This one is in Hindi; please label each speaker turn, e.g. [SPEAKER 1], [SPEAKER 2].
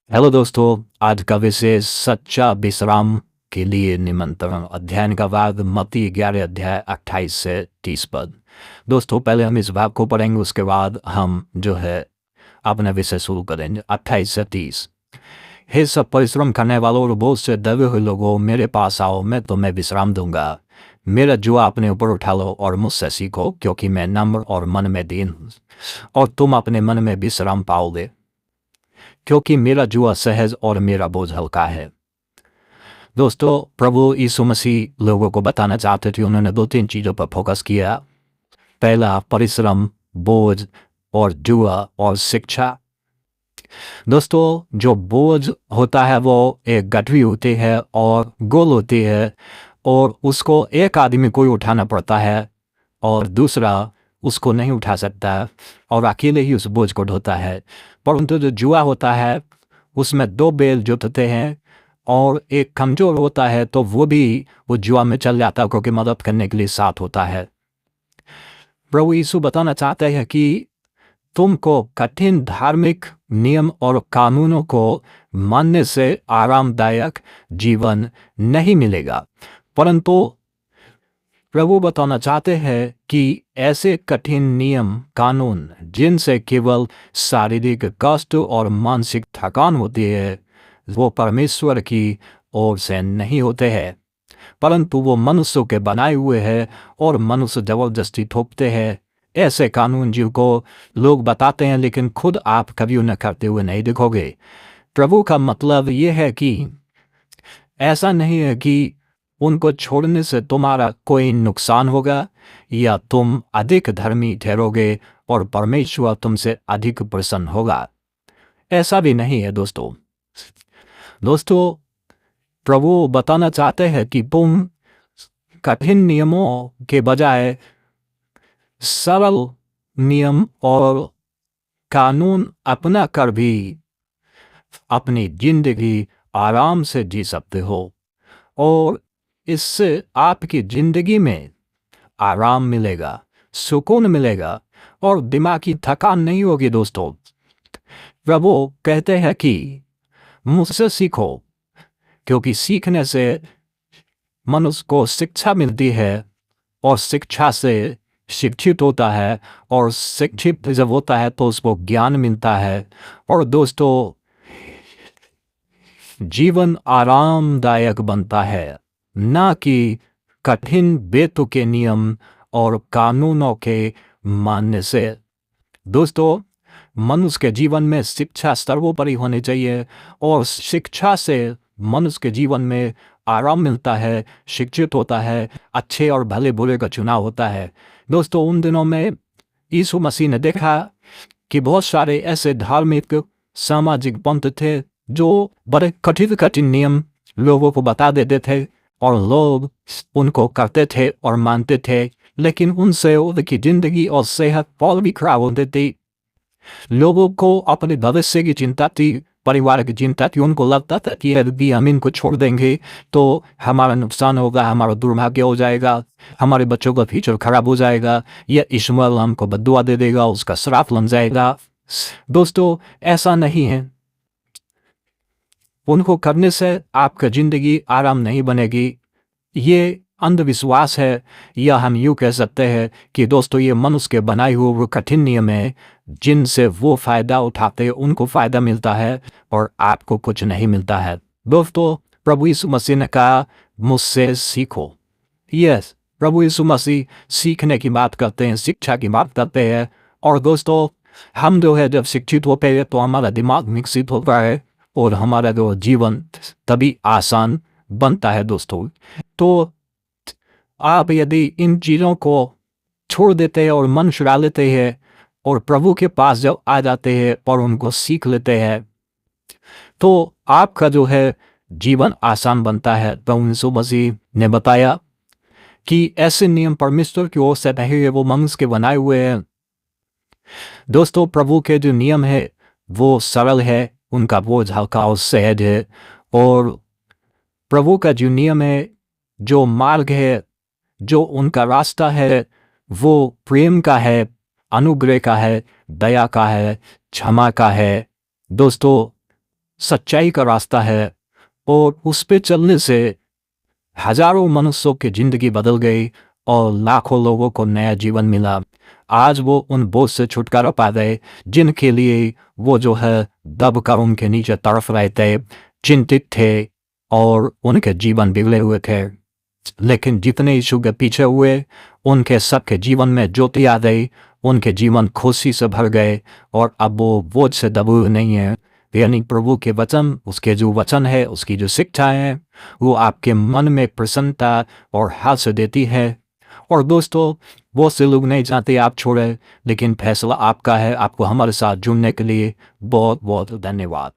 [SPEAKER 1] हेलो दोस्तों। आज का विषय सच्चा विश्राम के लिए निमंत्रण। अध्ययन का भाग मत्ती 11 अध्याय 28 से 30 पद। दोस्तों पहले हम इस भाग को पढ़ेंगे, उसके बाद हम जो है अपना विषय शुरू करेंगे। 28 से 30। हे सब परिश्रम करने वालों और बोझ से दबे हुए लोगों, मेरे पास आओ, मैं तुम्हें विश्राम दूंगा। मेरा जुआ अपने ऊपर उठा लो और मुझसे सीखो, क्योंकि मैं नम्र और मन में दीन हूँ, और तुम अपने मन में विश्राम पाओगे। क्योंकि मेरा जुआ सहज और मेरा बोझ हल्का है। दोस्तों प्रभु यीशु मसीह लोगों को बताना चाहते थे, उन्होंने दो तीन चीज़ों पर फोकस किया। पहला परिश्रम, बोझ और जुआ और शिक्षा। दोस्तों जो बोझ होता है वो एक गठरी होती है और गोल होती है, और उसको एक आदमी को ही उठाना पड़ता है और दूसरा उसको नहीं उठा सकता और अकेले ही उस बोझ को ढोता है। परंतु जो जुआ होता है उसमें दो बैल जोतते हैं और एक कमजोर होता है तो वो भी वो जुआ में चल जाता है, क्योंकि मदद करने के लिए साथ होता है। प्रभु यीशु बताना चाहते हैं कि तुमको कठिन धार्मिक नियम और कानूनों को मानने से आरामदायक जीवन नहीं मिलेगा, परंतु प्रभु बताना चाहते हैं कि ऐसे कठिन नियम कानून जिनसे केवल शारीरिक कष्ट और मानसिक थकान होती है, वो परमेश्वर की ओर से नहीं होते हैं, परंतु वो मनुष्यों के बनाए हुए हैं और मनुष्य जबरदस्ती थोपते हैं। ऐसे कानून जिनको लोग बताते हैं लेकिन खुद आप कभी उन्हें करते हुए नहीं देखोगे। प्रभु का मतलब ये है कि ऐसा नहीं है कि उनको छोड़ने से तुम्हारा कोई नुकसान होगा या तुम अधिक धर्मी ठहरोगे और परमेश्वर तुमसे अधिक प्रसन्न होगा। ऐसा भी नहीं है दोस्तों। प्रभु बताना चाहते हैं कि तुम कठिन नियमों के बजाय सरल नियम और कानून अपना कर भी अपनी जिंदगी आराम से जी सकते हो, और इससे आपकी जिंदगी में आराम मिलेगा, सुकून मिलेगा और दिमागी थकान नहीं होगी। दोस्तों प्रभु कहते हैं कि मुझसे सीखो, क्योंकि सीखने से मनुष्य को शिक्षा मिलती है और शिक्षा से शिक्षित होता है, और शिक्षित जब होता है तो उसको ज्ञान मिलता है, और दोस्तों जीवन आरामदायक बनता है, ना कि कठिन बेतुके नियम और कानूनों के मानने से। दोस्तों मनुष्य के जीवन में शिक्षा सर्वोपरि होनी चाहिए, और शिक्षा से मनुष्य के जीवन में आराम मिलता है, शिक्षित होता है, अच्छे और भले बुरे का चुनाव होता है। दोस्तों उन दिनों में यीशु मसीह ने देखा कि बहुत सारे ऐसे धार्मिक सामाजिक पंथ थे जो बड़े कठिन कठिन नियम लोगों को बता देते थे, और लोग उनको करते थे और मानते थे, लेकिन उनसे उनकी जिंदगी और सेहत बहुत भी खराब होती थी। लोगों को अपने भविष्य की चिंता थी, परिवार की चिंता थी। उनको लगता था कि यदि हम इनको छोड़ देंगे तो हमारा नुकसान होगा, हमारा दुर्भाग्य हो जाएगा, हमारे बच्चों का फ्यूचर खराब हो जाएगा, या ईश्वर हमको बद्दुआ दे देगा, उसका श्राप लग जाएगा। दोस्तों ऐसा नहीं है। उनको करने से आपका जिंदगी आराम नहीं बनेगी। ये अंधविश्वास है, या हम यूँ कह सकते हैं कि दोस्तों ये मनुष्य के बनाए हुए वो कठिन नियम है जिनसे वो फायदा उठाते, उनको फायदा मिलता है और आपको कुछ नहीं मिलता है। दोस्तों प्रभु यीशु मसीह ने कहा मुझसे सीखो। यस, प्रभु यीशु मसीह सीखने की बात करते हैं, शिक्षा की बात करते हैं। और दोस्तों हम जो है जब शिक्षित होते हैं तो हमारा दिमाग विकसित होता है और हमारा जो जीवन तभी आसान बनता है। दोस्तों तो आप यदि इन चीज़ों को छोड़ देते हैं और मन चुरा लेते हैं और प्रभु के पास जब आ जाते हैं और उनको सीख लेते हैं, तो आपका जो है जीवन आसान बनता है। प्रभु यीशु मसीह ने बताया कि ऐसे नियम परमेश्वर की ओर से नहीं है, वो मनुष्य के बनाए हुए हैं। दोस्तों प्रभु के जो नियम है वो सरल है, उनका बोझ हल्का और सहज है, और प्रभु का जो नियम है, जो मार्ग है, जो उनका रास्ता है, वो प्रेम का है, अनुग्रह का है, दया का है, क्षमा का है। दोस्तों सच्चाई का रास्ता है और उस पे चलने से हजारों मनुष्यों की जिंदगी बदल गई और लाखों लोगों को नया जीवन मिला। आज वो उन बोझ से छुटकारा पा गए जिनके लिए वो जो है दब कर उनके नीचे तरफ रहे थे, चिंतित थे और उनके जीवन बिगड़े हुए थे। लेकिन जितने यीशु के पीछे हुए उनके सबके जीवन में ज्योति आ गई, उनके जीवन खुशी से भर गए और अब वो बोझ से दबे हुए नहीं है। यानी प्रभु के वचन, उसके जो वचन है, उसकी जो शिक्षा है, वो आपके मन में प्रसन्नता और हर्ष देती है। और दोस्तों, बहुत से लोग नहीं चाहते आप छोड़े, लेकिन फैसला आपका है। आपको हमारे साथ जुड़ने के लिए बहुत बहुत धन्यवाद।